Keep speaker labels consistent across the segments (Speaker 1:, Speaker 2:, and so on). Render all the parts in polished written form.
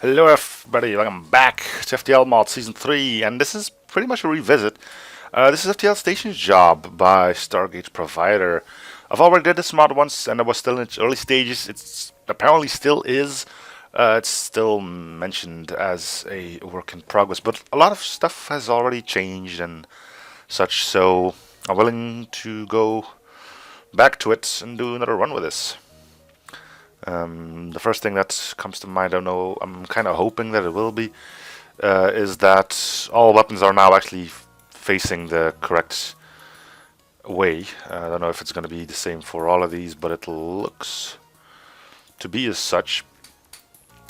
Speaker 1: Hello everybody, welcome back to FTL Mods Season 3, and this is pretty much a revisit. This is FTL Station's Job by Stargate Provider. I've already did this mod once, and it was still in its early stages. It's apparently still is. It's still mentioned as a work in progress, but a lot of stuff has already changed and such, so I'm willing to go back to it and do another run with this. The first thing that comes to mind, I don't know, I'm kind of hoping that it will be, is that all weapons are now actually facing the correct way. I don't know if it's going to be the same for all of these, but it looks to be as such.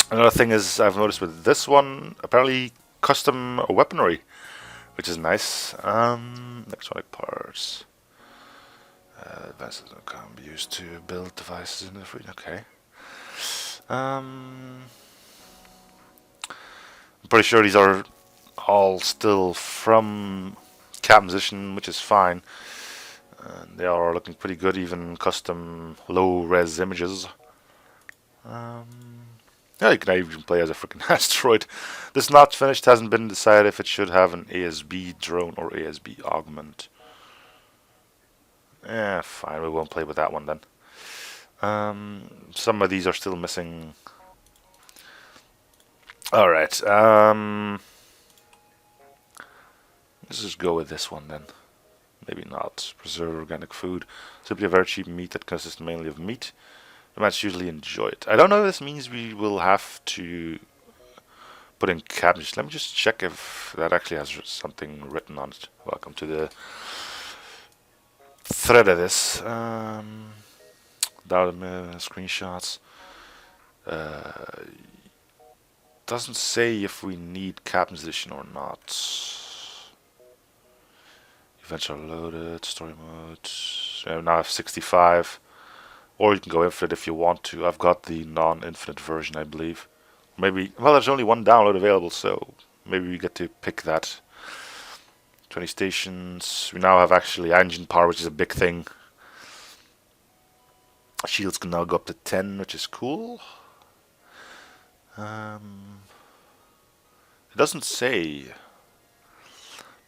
Speaker 1: Another thing is I've noticed with this one, apparently custom weaponry, which is nice. Electronic parts. Devices can be used to build devices in the free. Okay. I'm pretty sure these are all still from Captain's Edition, which is fine. They are looking pretty good, even custom low-res images. Yeah, you can even play as a freaking asteroid. This not finished, hasn't been decided if it should have an ASB drone or ASB augment. Fine, we won't play with that one then. Some of these are still missing. Alright, let's just go with this one then. Maybe not. Preserve organic food. Simply a very cheap meat that consists mainly of meat. The might usually enjoy it. I don't know if this means we will have to put in cabbage. Let me just check if that actually has something written on it. Welcome to the thread of this. Screenshots. Doesn't say if we need Captain's Edition or not. Events are loaded, story mode. Now I have 65. Or you can go infinite if you want to. I've got the non-infinite version, I believe. Maybe, well, there's only one download available, so maybe we get to pick that. 20 stations. We now have actually engine power, which is a big thing. Shields can now go up to 10, which is cool. It doesn't say.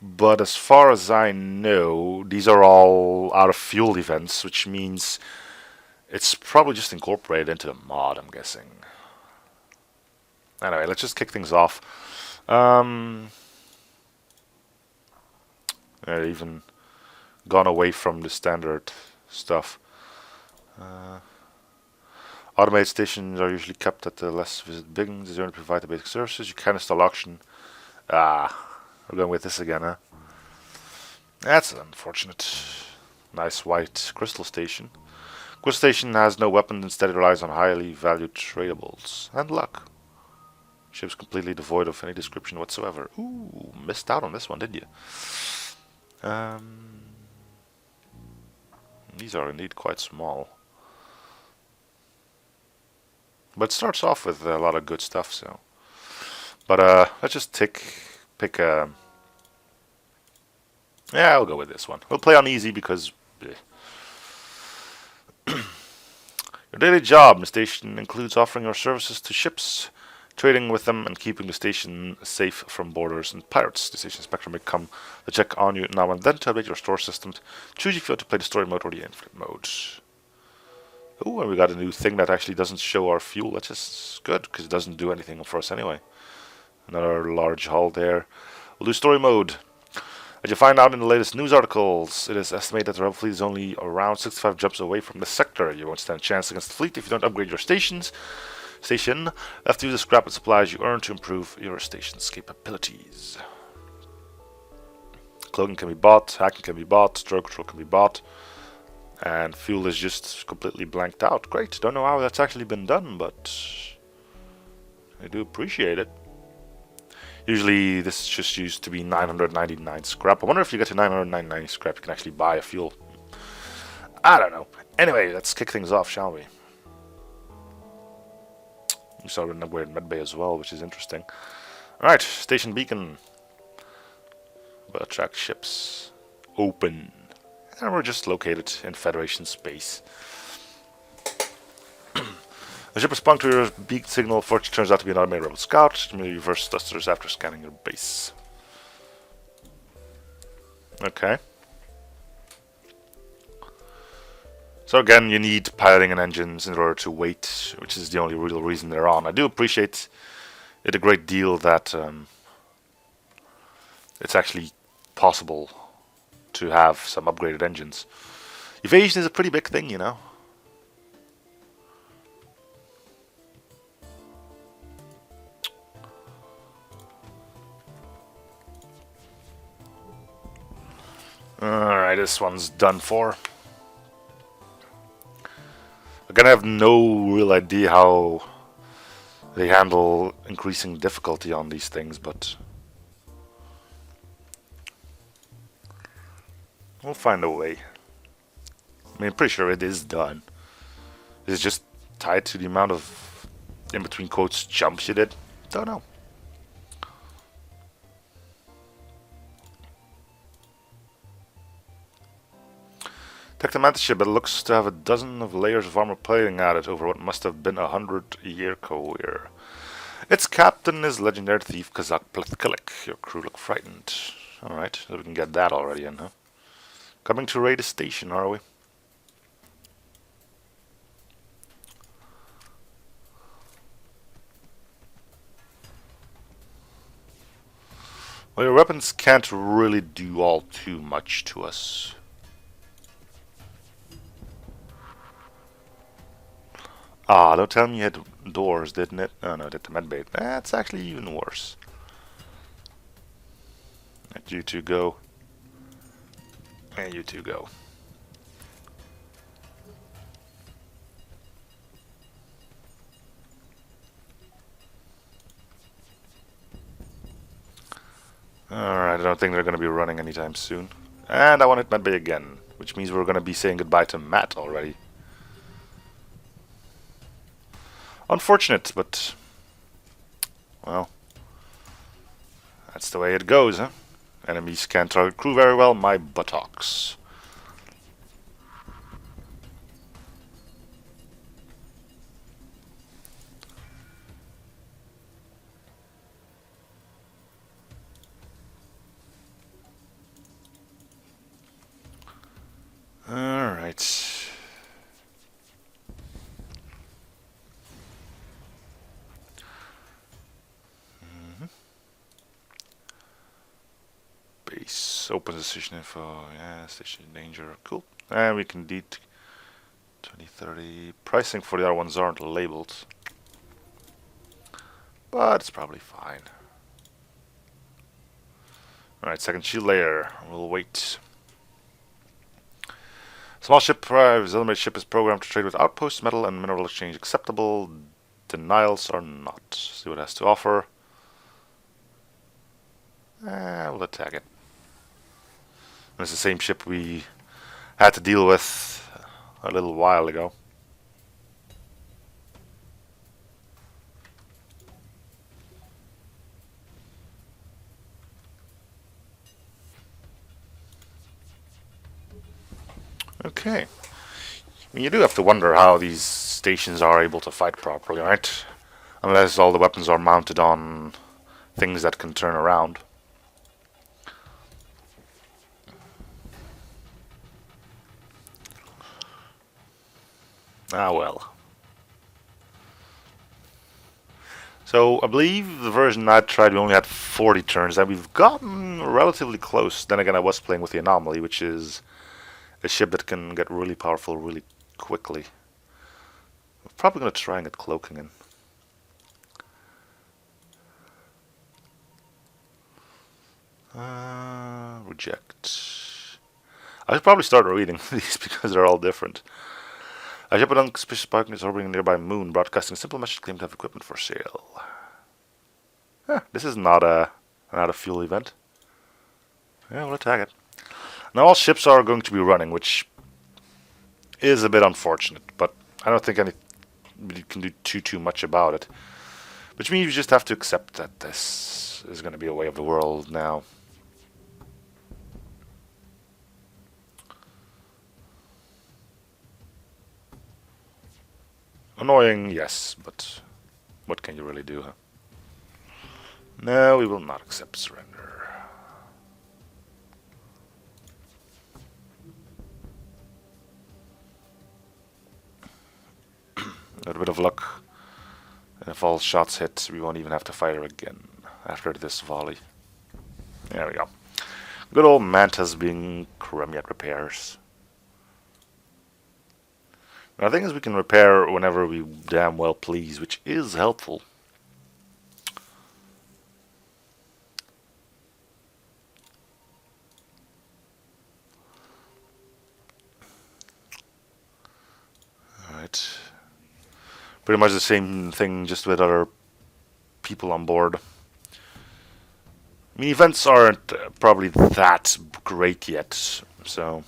Speaker 1: But as far as I know, these are all out of fuel events, which means it's probably just incorporated into the mod, I'm guessing. Anyway, let's just kick things off. I've even gone away from the standard stuff. Automated stations are usually kept at the less visited buildings. They only provide the basic services. You can install auction. We're going with this again, huh? That's unfortunate. Nice white crystal station. Crystal station has no weapon, instead it relies on highly valued tradables. And luck. Ship's completely devoid of any description whatsoever. Ooh, missed out on this one, didn't you? These are indeed quite small. But it starts off with a lot of good stuff, so. But let's just pick a. Yeah, I'll go with this one. We'll play on easy because. Your daily job in the station includes offering your services to ships, trading with them, and keeping the station safe from boarders and pirates. The station inspector may come to check on you now and then to update your store system. Choose if you want to play the story mode or the infinite mode. Oh, and we got a new thing that actually doesn't show our fuel. That's just good, because it doesn't do anything for us anyway. Another large hull there. We'll do story mode. As you find out in the latest news articles, it is estimated that the rebel fleet is only around 65 jumps away from the sector. You won't stand a chance against the fleet if you don't upgrade your station. Have to use the scrap and supplies you earn to improve your station's capabilities. Cloaking can be bought, hacking can be bought, stroke control can be bought. And fuel is just completely blanked out. Great, don't know how that's actually been done, but I do appreciate it. Usually this is just used to be 999 scrap. I wonder if you get to 999 scrap you can actually buy a fuel. I don't know. Anyway, let's kick things off, shall we? We saw an upgraded medbay as well, which is interesting. Alright, station beacon. We'll attract ships. Open. And we're just located in Federation space. The ship responds to your beak signal, which turns out to be an automated rebel scout. You may reverse thrusters after scanning your base. Okay. So again, you need piloting and engines in order to wait, which is the only real reason they're on. I do appreciate it a great deal that it's actually possible to have some upgraded engines. Evasion is a pretty big thing, you know. Alright, this one's done for. Again, I have no real idea how they handle increasing difficulty on these things, but we'll find a way. I mean, I'm pretty sure it is done. Is it just tied to the amount of, in between quotes, jumps you did? Don't know. Take the mantis ship. It looks to have a dozen of layers of armor plating added over what must have been 100-year career. Its captain is legendary thief Kazak Plethkilik. Your crew look frightened. Alright, so we can get that already in, huh? Coming to raid a station, are we? Well, your weapons can't really do all too much to us. Ah, don't tell me you had doors, didn't it? Oh no, it did the medbay. That's actually even worse. Let you two go. And you two go. Alright, I don't think they're going to be running anytime soon. And I want to hit medbay again, which means we're going to be saying goodbye to Matt already. Unfortunate, but well, that's the way it goes, huh? Enemies can't target crew very well, my buttocks. Alright. Base, open station info, yeah, station danger, cool. And we can delete 2030. Pricing for the other ones aren't labeled, but it's probably fine. Alright, second shield layer, we'll wait. Small ship arrives. Elevated ship is programmed to trade with outposts, metal, and mineral exchange acceptable. Denials are not. See what it has to offer. We'll attack it. It's the same ship we had to deal with a little while ago. Okay. I mean, you do have to wonder how these stations are able to fight properly, right? Unless all the weapons are mounted on things that can turn around. Ah well. So I believe the version I tried we only had 40 turns, and we've gotten relatively close. Then again, I was playing with the Anomaly, which is a ship that can get really powerful really quickly. I'm probably going to try and get cloaking in. Reject. I should probably start reading these because they're all different. A ship with unsuspicious parking is orbiting a nearby moon, broadcasting a simple message claiming to have equipment for sale. This is not a fuel event. Yeah, we'll attack it. Now all ships are going to be running, which is a bit unfortunate, but I don't think anybody can do too much about it. Which means you just have to accept that this is going to be a way of the world now. Annoying, yes, but what can you really do, huh? No, we will not accept surrender. A little bit of luck. And if all shots hit, we won't even have to fire again after this volley. There we go. Good old Manta's being crummy at repairs. Now, the thing is, we can repair whenever we damn well please, which is helpful. Alright. Pretty much the same thing, just with other people on board. I mean, events aren't probably that great yet, so...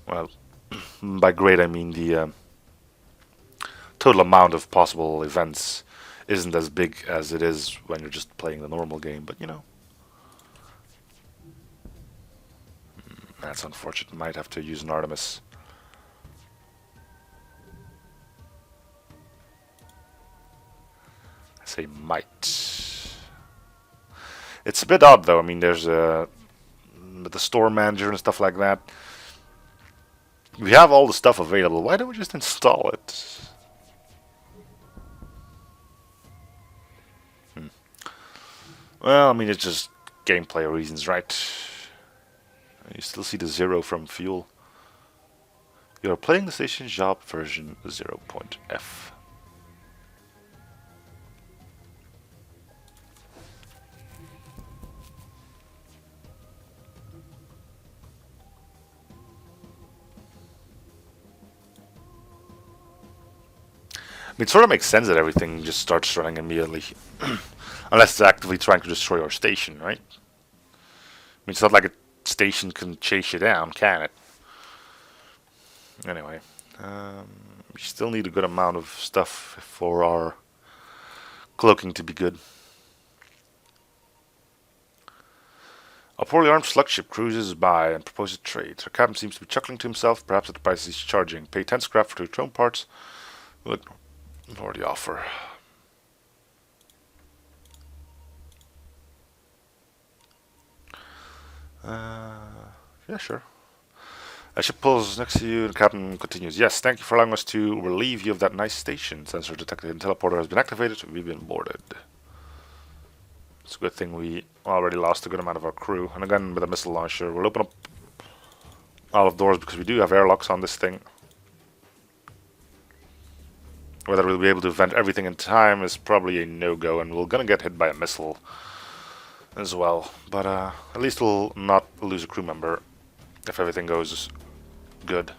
Speaker 1: Well, by great I mean the total amount of possible events isn't as big as it is when you're just playing the normal game, but you know. That's unfortunate. Might have to use an Artemis. I say might. It's a bit odd though. I mean, there's the store manager and stuff like that. We have all the stuff available. Why don't we just install it? Well, I mean, it's just gameplay reasons, right? You still see the 0 from fuel. You are playing the station job version 0.f. I mean, it sort of makes sense that everything just starts running immediately. Unless it's actively trying to destroy our station, right? I mean, it's not like a station can chase you down, can it? Anyway, we still need a good amount of stuff for our cloaking to be good. A poorly armed slug ship cruises by and proposes trade. Our captain seems to be chuckling to himself, perhaps at the price he's charging. Pay 10 scrap for 2 drone parts. We'll ignore the offer. Yeah, sure. A ship pulls next to you, and the captain continues. Yes, thank you for allowing us to relieve you of that nice station. Sensor detected and teleporter has been activated. We've been boarded. It's a good thing we already lost a good amount of our crew. And again, with a missile launcher, we'll open up all of doors because we do have airlocks on this thing. Whether we'll be able to vent everything in time is probably a no-go, and we're gonna get hit by a missile as well. But at least we'll not lose a crew member if everything goes good.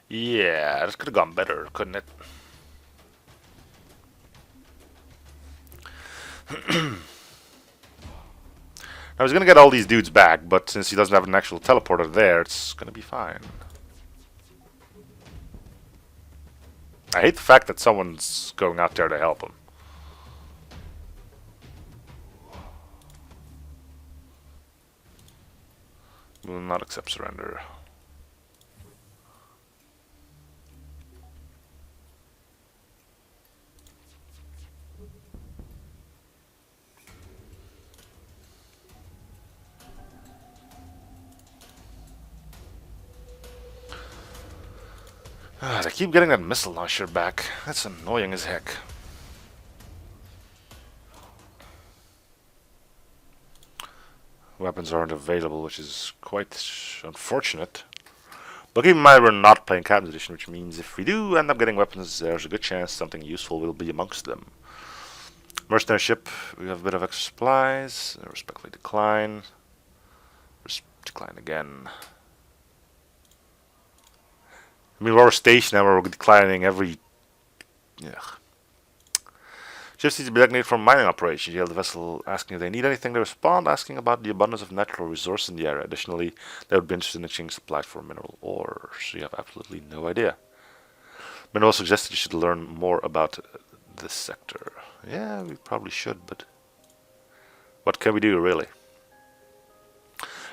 Speaker 1: Yeah, this could have gone better, couldn't it? I was gonna get all these dudes back, but since he doesn't have an actual teleporter there, it's gonna be fine. I hate the fact that someone's going out there to help him. Will not accept surrender. They keep getting that missile launcher back. That's annoying as heck. Weapons aren't available, which is quite unfortunate. But keep in mind we're not playing Captain's Edition, which means if we do end up getting weapons, there's a good chance something useful will be amongst them. Mercenary ship, we have a bit of extra supplies. Respectfully decline. Decline again. I mean, we're stationed and we're declining every... Yeah. Ships need to be designated for mining operations. You have the vessel asking if they need anything. They respond asking about the abundance of natural resource in the area. Additionally, they would be interested in exchanging supplies for mineral ores. You have absolutely no idea. Mineral suggested you should learn more about this sector. Yeah, we probably should, but what can we do, really?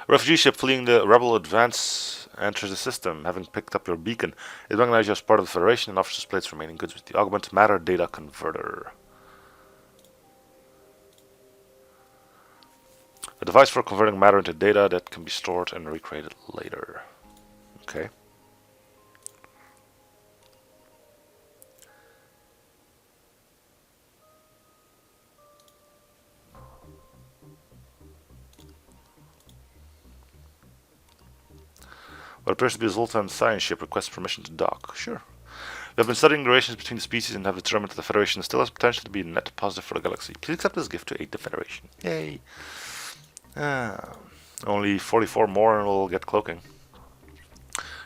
Speaker 1: A refugee ship fleeing the rebel advance enters the system, having picked up your beacon. It recognizes you as part of the Federation and offers display its remaining goods with the Augment Matter Data Converter. A device for converting matter into data that can be stored and recreated later. Okay. What appears to be a Zoltan science ship requests permission to dock. Sure. We have been studying the relations between the species and have determined that the Federation still has potential to be a net positive for the galaxy. Please accept this gift to aid the Federation. Yay. Only 44 more and we'll get cloaking.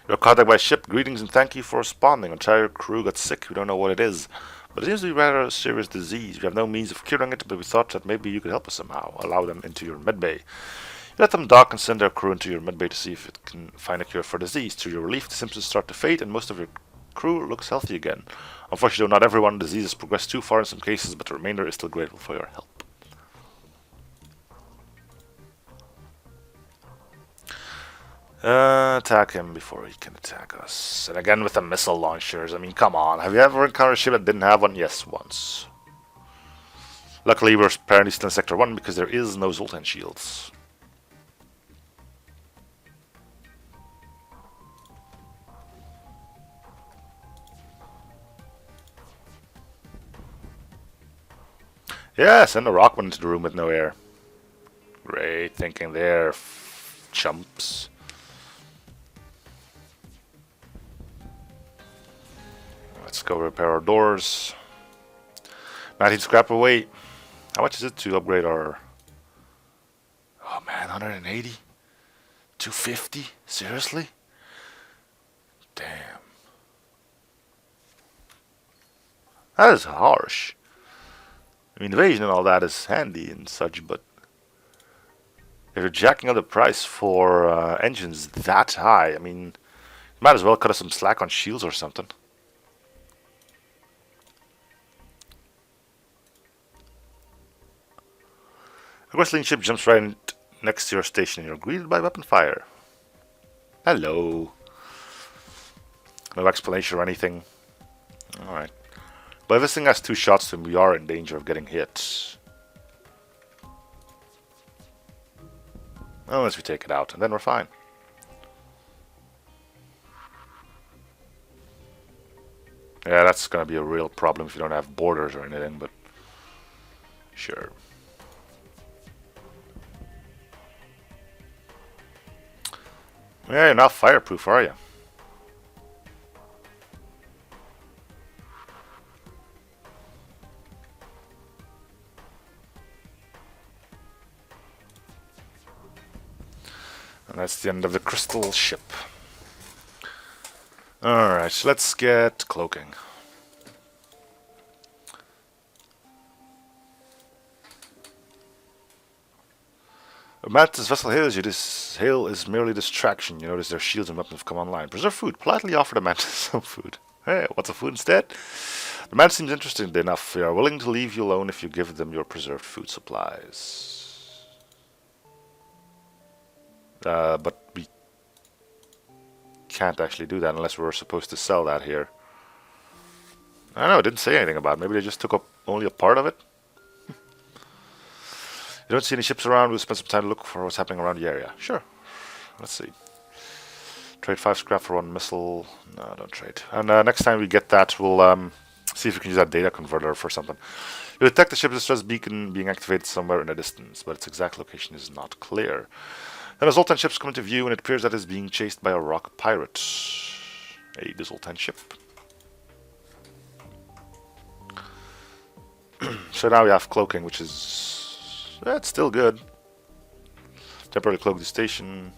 Speaker 1: You're contacted by a ship. Greetings and thank you for responding. Entire crew got sick. We don't know what it is. But it seems to be rather a serious disease. We have no means of curing it, but we thought that maybe you could help us somehow. Allow them into your medbay. You let them dock and send their crew into your medbay to see if it can find a cure for disease. To your relief, the symptoms start to fade and most of your crew looks healthy again. Unfortunately, not everyone. Disease has progressed too far in some cases, but the remainder is still grateful for your help. Attack him before he can attack us. And again with the missile launchers. I mean, come on. Have you ever encountered a ship that didn't have one? Yes, once. Luckily, we're apparently still in Sector 1 because there is no Zoltan shields. Yeah, send a Rockman into the room with no air. Great thinking there, chumps. Let's go repair our doors. 19 scrap away. How much is it to upgrade our... Oh man, 180? 250? Seriously? Damn. That is harsh. I mean, evasion and all that is handy and such, but if you're jacking up the price for engines that high, I mean, you might as well cut us some slack on shields or something. A wrestling ship jumps right next to your station and you're greeted by weapon fire. Hello. No explanation or anything. Alright. But if this thing has 2 shots to him, we are in danger of getting hit. Unless we take it out, and then we're fine. Yeah, that's gonna be a real problem if you don't have borders or anything, but... Sure. Yeah, you're not fireproof, are you? And that's the end of the crystal ship. Alright, so let's get cloaking. A Mantis vessel hails you. This hail is merely distraction. You notice their shields and weapons have come online. Preserve food. Politely offer the Mantis some food. Hey, what's the food instead? The man seems interested enough. They are willing to leave you alone if you give them your preserved food supplies. But we can't actually do that unless we're supposed to sell that here. I don't know, it didn't say anything about it. Maybe they just took up only a part of it? You don't see any ships around. We'll spend some time to look for what's happening around the area. Sure. Let's see. Trade 5 scrap for 1 missile. No, don't trade. And next time we get that, we'll see if we can use that data converter for something. You detect the ship's distress beacon being activated somewhere in the distance, but its exact location is not clear. Then a Zoltan ship comes into view, and it appears that it is being chased by a rock pirate. The Zoltan ship. So now we have cloaking, which is... it's still good. Temporarily cloak the station.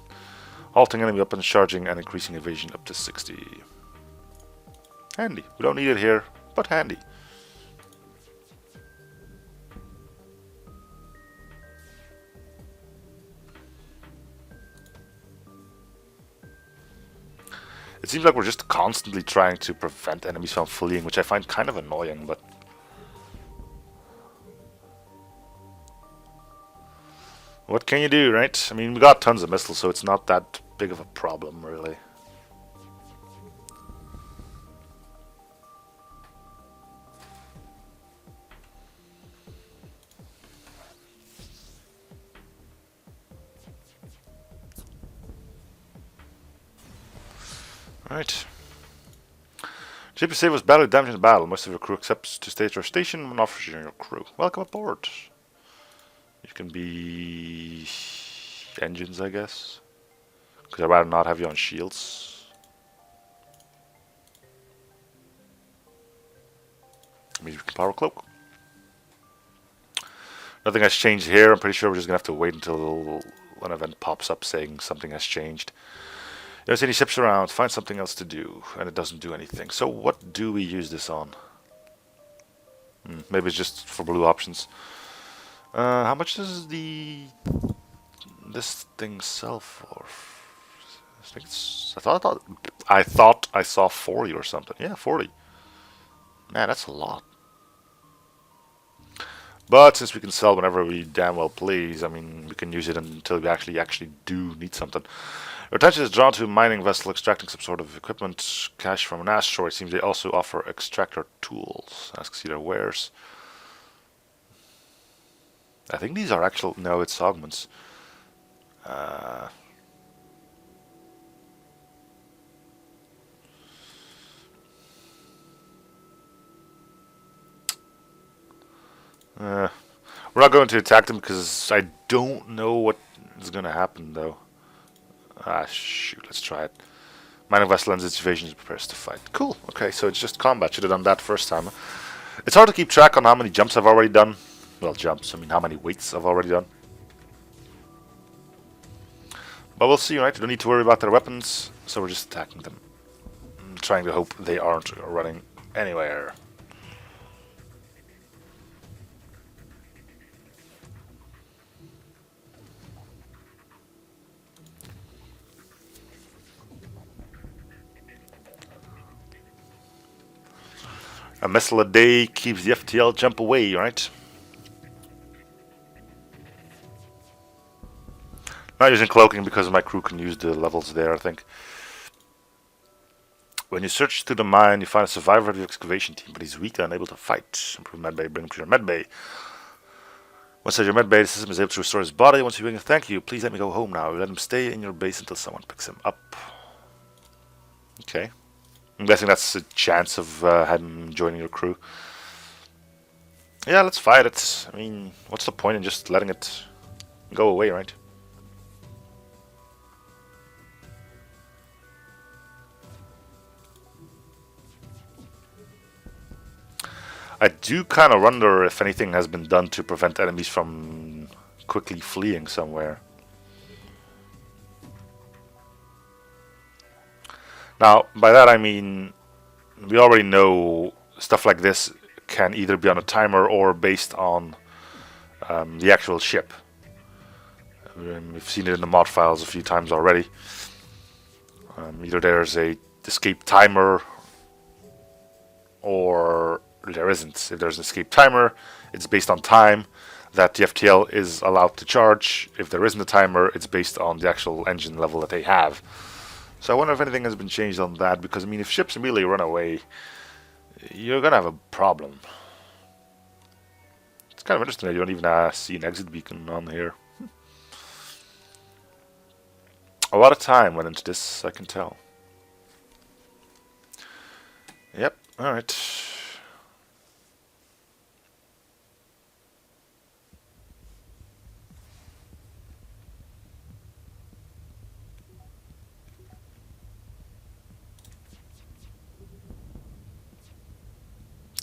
Speaker 1: Halting enemy weapons, charging, and increasing evasion up to 60. Handy. We don't need it here, but handy. It seems like we're just constantly trying to prevent enemies from fleeing, which I find kind of annoying, but... What can you do, right? I mean, we got tons of missiles, so it's not that big of a problem, really. Alright. Ship you save was badly damaged in the battle. Most of your crew accepts to stay at your station when offers you your crew. Welcome aboard. You can be engines, I guess. Because I'd rather not have you on shields. I mean, you can power cloak. Nothing has changed here. I'm pretty sure we're just going to have to wait until an event pops up saying something has changed. There's any ships around, find something else to do, and it doesn't do anything. So what do we use this on? Maybe it's just for blue options. How much does this thing sell for? I think it's. I thought I saw 40 or something. Yeah, 40. Man, that's a lot. But since we can sell whenever we damn well please, I mean, we can use it until we actually do need something. Your attention is drawn to a mining vessel extracting some sort of equipment, cache from an asteroid. It seems they also offer extractor tools. Asks you their wares. I think these are actual. No, it's augments. We're not going to attack them because I don't know what is going to happen, though. Ah, shoot, let's try it. Mining vessel ends its invasion and prepares to fight. Cool, okay, so it's just combat. Should have done that first time. It's hard to keep track on how many jumps I've already done. Well, jumps, I mean how many weights I've already done. But we'll see, right? We don't need to worry about their weapons, so we're just attacking them. I'm trying to hope they aren't running anywhere. A missile a day keeps the FTL jump away, right? Not using cloaking because my crew can use the levels there, I think. When you search through the mine, you find a survivor of the excavation team, but he's weak and unable to fight. Improve medbay, bring him to your medbay. Once at your medbay, the system is able to restore his body. Once you bring him, thank you, please let me go home now. You let him stay in your base until someone picks him up. Okay. I'm guessing that's a chance of him joining your crew. Yeah, let's fight it. I mean, what's the point in just letting it go away, right? I do kind of wonder if anything has been done to prevent enemies from quickly fleeing somewhere. Now, by that I mean, we already know stuff like this can either be on a timer or based on the actual ship. We've seen it in the mod files a few times already. Either there's a escape timer or there isn't. If there's an escape timer, it's based on time that the FTL is allowed to charge. If there isn't a timer, it's based on the actual engine level that they have. So I wonder if anything has been changed on that, because I mean, if ships immediately run away, you're gonna have a problem. It's kind of interesting that you don't even see an exit beacon on here. A lot of time went into this, I can tell. Yep, alright.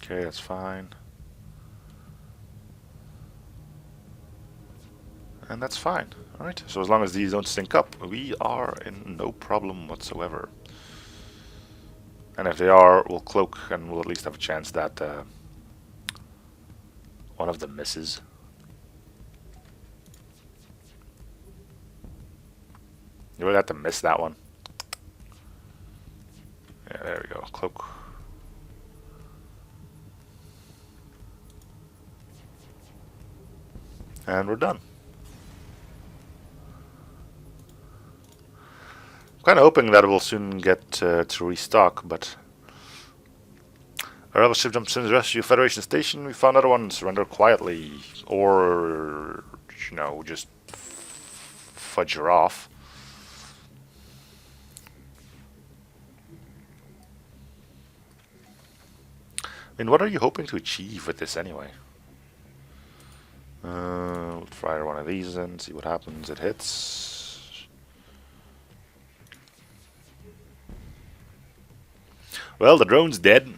Speaker 1: Okay, that's fine. And that's fine. Alright, so as long as these don't sync up, we are in no problem whatsoever. And if they are, we'll cloak and we'll at least have a chance that one of them misses. You really have to miss that one. Yeah, there we go. Cloak. And we're done. kind of hoping that we'll soon get to restock, but our rebel ship jumps in the rescue Federation station. We found another one. Surrender quietly, or you know, just fudge her off. I mean, what are you hoping to achieve with this anyway? We'll fire one of these and see what happens. It hits. Well, the drone's dead.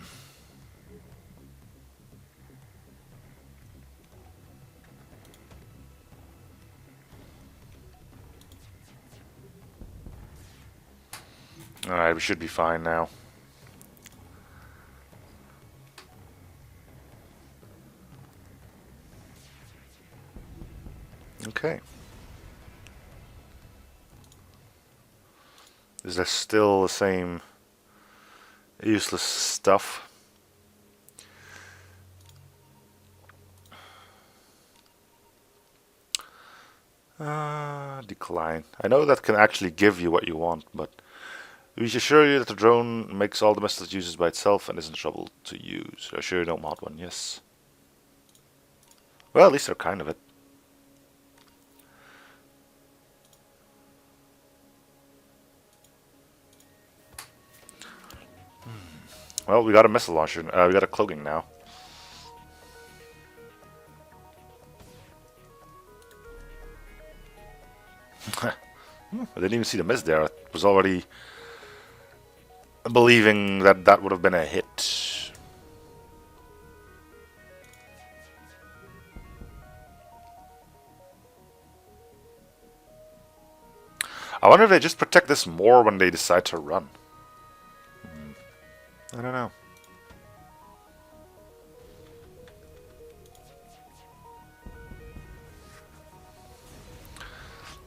Speaker 1: Alright, we should be fine now. Okay. Is there still the same useless stuff? Decline. I know that can actually give you what you want, but we should assure you that the drone makes all the missiles it uses by itself and isn't trouble to use. I assure you don't mod one, yes. Well, at least they're kind of it. Well, we got a missile launcher. We got a cloaking now. I didn't even see the miss there. I was already believing that that would have been a hit. I wonder if they just protect this more when they decide to run. I don't know.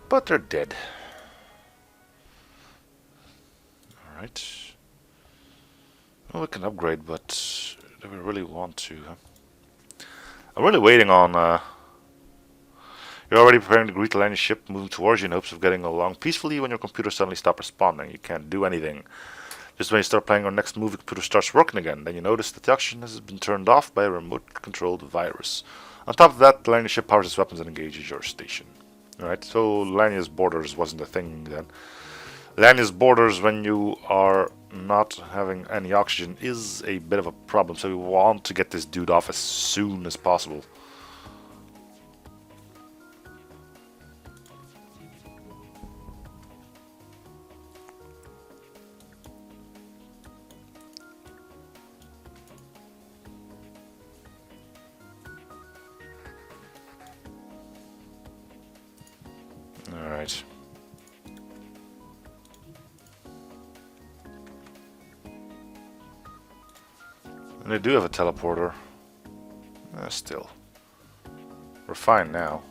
Speaker 1: But they're dead. Alright. Well, we can upgrade, but do we really want to? Huh? I'm really waiting on... You're already preparing to greet the landing ship moving towards you in hopes of getting along peacefully when your computer suddenly stops responding. You can't do anything. Just when you start playing your next move, the computer starts working again. Then you notice that the oxygen has been turned off by a remote-controlled virus. On top of that, the landing ship powers its weapons and engages your station. Alright, so Lania's borders wasn't a thing then. Lania's borders, when you are not having any oxygen, is a bit of a problem. So we want to get this dude off as soon as possible. Alright. And they do have a teleporter. Still. We're fine now.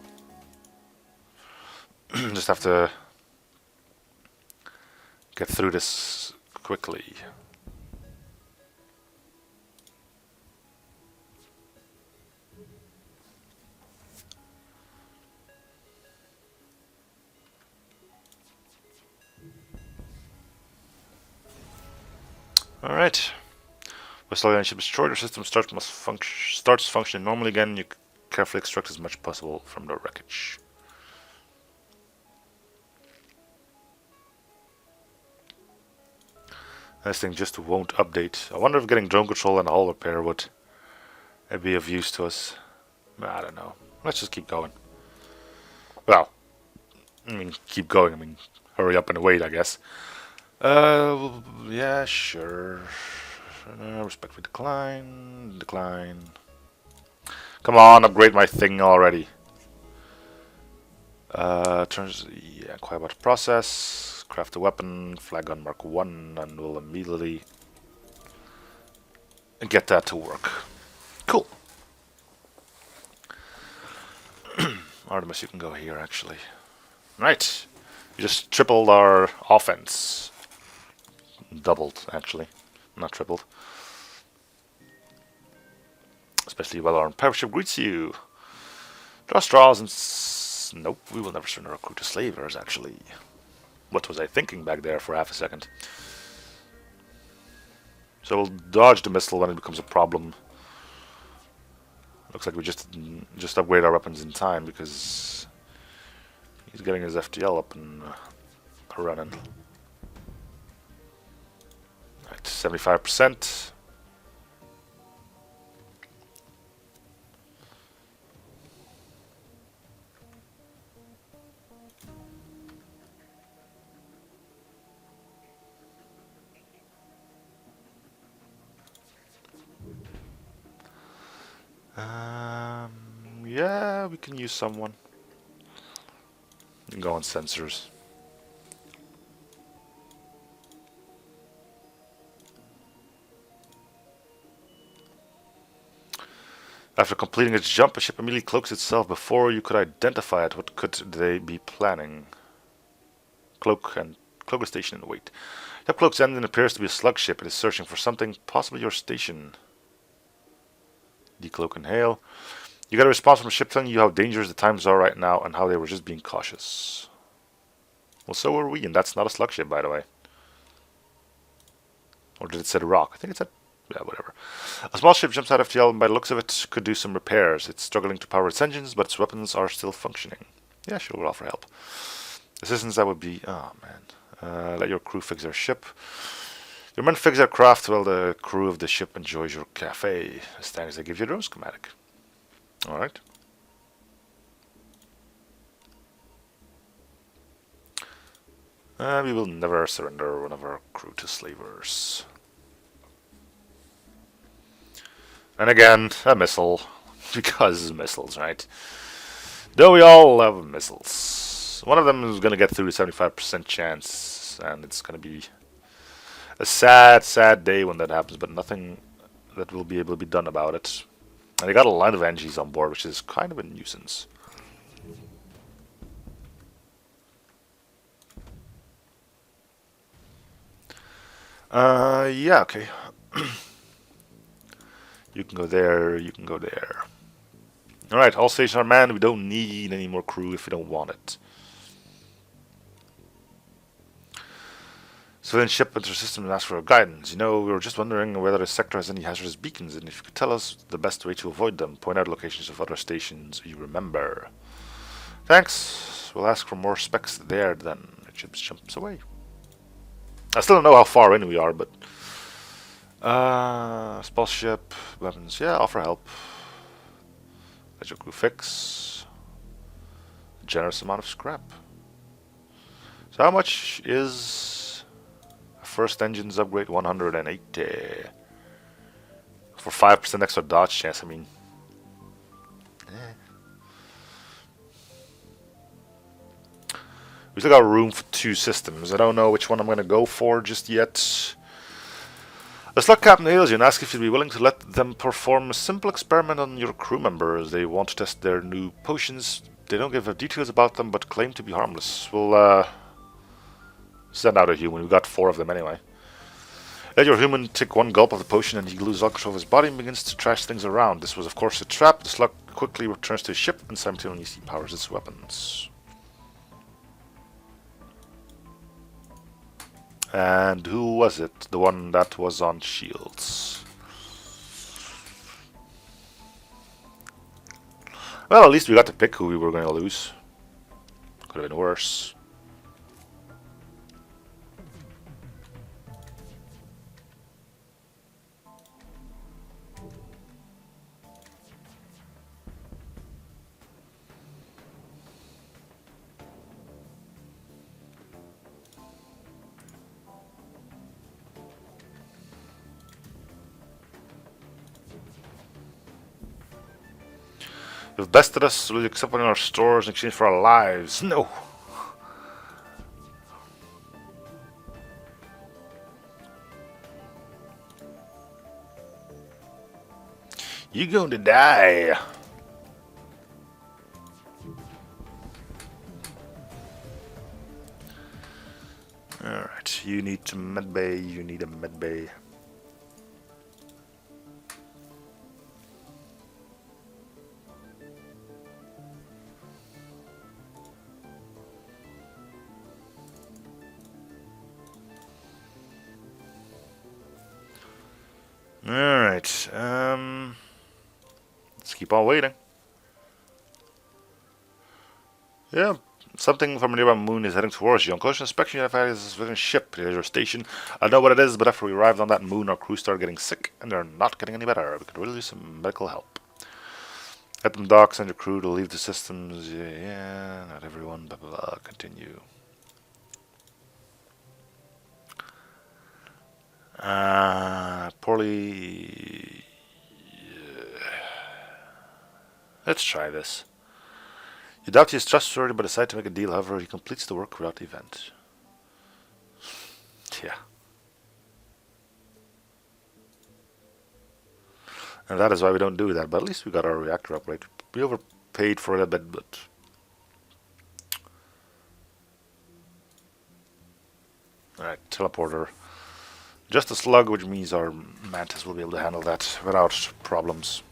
Speaker 1: Just have to get through this quickly. Alright. Westall Alien ship destroyed, your system starts functioning normally again. You carefully extract as much possible from the wreckage. This thing just won't update. I wonder if getting drone control and hull repair would be of use to us. I don't know. Let's just keep going. Well, I mean, keep going. I mean, hurry up and wait, I guess. Yeah, sure. Respectfully decline. Decline. Come on, upgrade my thing already. Turns. Yeah, quite about the process. Craft a weapon. Flag gun Mark 1, and we'll immediately get that to work. Cool. Artemis, you can go here, actually. Right. We just tripled our offense. Doubled, actually. Not tripled. Especially while our pirate ship greets you. Draw straws and... Nope, we will never surrender our crew to slavers, actually. What was I thinking back there for half a second? So we'll dodge the missile when it becomes a problem. Looks like we just upgrade our weapons in time because he's getting his FTL up and running. Right, 75%. Yeah, we can use someone. Go on sensors. After completing its jump, a ship immediately cloaks itself before you could identify it. What could they be planning? Cloak a station and wait. Your cloak's engine appears to be a slug ship. It is searching for something, possibly your station. Decloak and hail. You got a response from the ship telling you how dangerous the times are right now and how they were just being cautious. Well, so were we, and that's not a slug ship, by the way. Or did it say rock? I think it said... yeah, whatever. A small ship jumps out of FTL and by the looks of it could do some repairs. It's struggling to power its engines, but its weapons are still functioning. Yeah, sure, we'll offer help. Assistance, that would be... oh, man. Let your crew fix their ship. Your men fix their craft while the crew of the ship enjoys your cafe. As long as they give you their own schematic. Alright. We will never surrender one of our crew to slavers. And again, a missile. Because missiles, right? Though we all love missiles. One of them is going to get through the 75% chance. And it's going to be a sad, sad day when that happens. But nothing that will be able to be done about it. And they got a line of NGs on board, which is kind of a nuisance. Yeah, okay. You can go there, you can go there. Alright, all stations are manned. We don't need any more crew if we don't want it. Civilian ship enters system and ask for guidance. You know, we were just wondering whether the sector has any hazardous beacons, and if you could tell us the best way to avoid them. Point out locations of other stations you remember. Thanks. We'll ask for more specs there then. The ship jumps away. I still don't know how far in we are, but... small ship, weapons, yeah, offer help. Let your crew fix. A generous amount of scrap. So how much is... first engine's upgrade? 180. For 5% extra dodge chance, I mean... we still got room for 2 systems. I don't know which one I'm going to go for just yet. The slug captain hails you and asks if you'd be willing to let them perform a simple experiment on your crew members. They want to test their new potions. They don't give details about them, but claim to be harmless. We'll send out a human. We've got 4 of them anyway. Let your human take 1 gulp of the potion and he loses all control of his body and begins to trash things around. This was of course a trap. The slug quickly returns to his ship and simultaneously powers its weapons. And who was it? The one that was on shields. Well, at least we got to pick who we were going to lose. Could have been worse. You've bested us, will you accept one in our stores in exchange for our lives? No! You're going to die! Alright, you need to medbay, you need a medbay. Alright, let's keep on waiting. Yeah, something from a nearby moon is heading towards you. On close inspection, you identify this within ship. Here's your station. I know what it is, but after we arrived on that moon, our crew started getting sick, and they're not getting any better. We could really use some medical help. Let them dock, send your crew to leave the systems. Yeah, not everyone, blah blah blah. Continue. Poorly. Let's try this. You doubt he is trustworthy, but decide to make a deal. However, he completes the work without the event. Yeah. And that is why we don't do that. But at least we got our reactor upgrade. We overpaid for it a bit, but... Alright, teleporter. Just a slug, which means our mantis will be able to handle that without problems.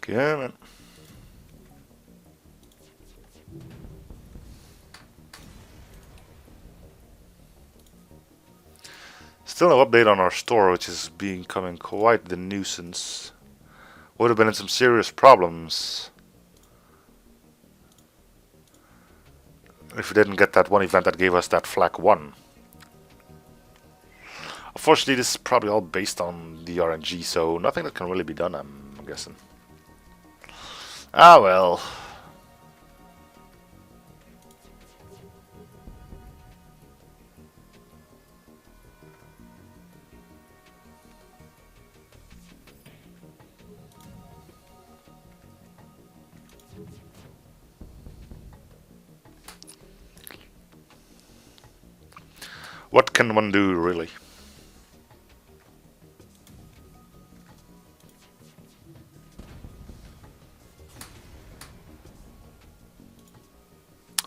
Speaker 1: Come on. Still no update on our store, which is becoming quite the nuisance. Would have been in some serious problems if we didn't get that one event that gave us that flak 1. Unfortunately, this is probably all based on the RNG, so nothing that can really be done, I'm guessing. Ah well. What can one do, really?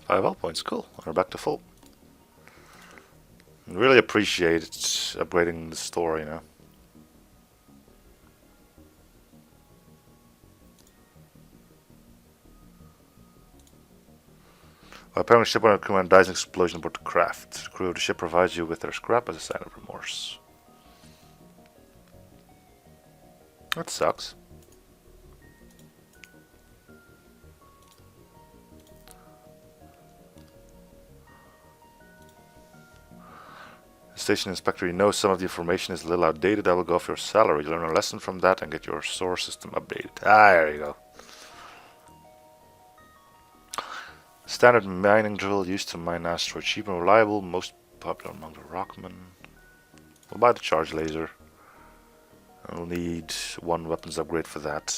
Speaker 1: Five health points, cool. We're back to full. Really appreciate upgrading the store, you know. Well, apparently ship owner command dies in explosion aboard the craft. The crew of the ship provides you with their scrap as a sign of remorse. That sucks. Station inspector, you know some of the information is a little outdated. I will go off your salary. You learn a lesson from that and get your source system updated. Ah, there you go. Standard mining drill used to mine asteroid. Cheap and reliable, most popular among the rockmen. We'll buy the charge laser. I'll need one weapons upgrade for that.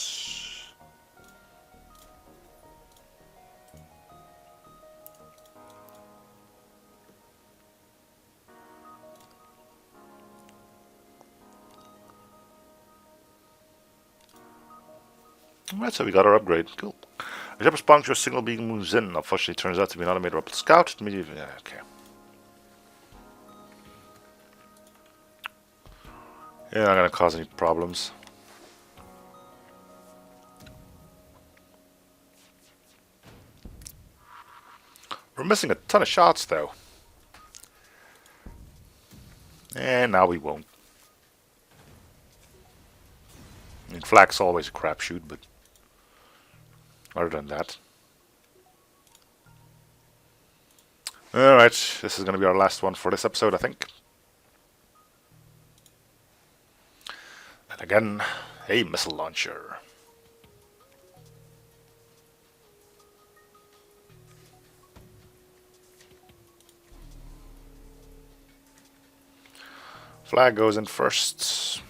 Speaker 1: Right, so we got our upgrade. Cool. A ship responding to your signal being moves in. Unfortunately, it turns out to be an automated rebel scout. Yeah, okay. Yeah, not gonna cause any problems. We're missing a ton of shots, though. And now we won't. I mean, flak's always a crapshoot, but other than that. Alright, this is going to be our last one for this episode, I think. And again, a missile launcher. Flag goes in first.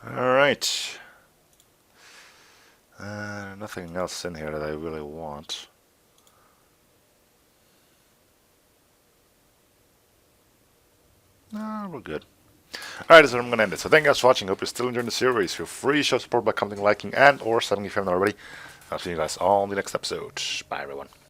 Speaker 1: Alright. Nothing else in here that I really want. No, we're good. Alright, that's where I'm going to end it. So thank you guys for watching. Hope you're still enjoying the series. Feel free to show support by commenting, liking, and or subbing if you haven't already. I'll see you guys all in the next episode. Bye, everyone.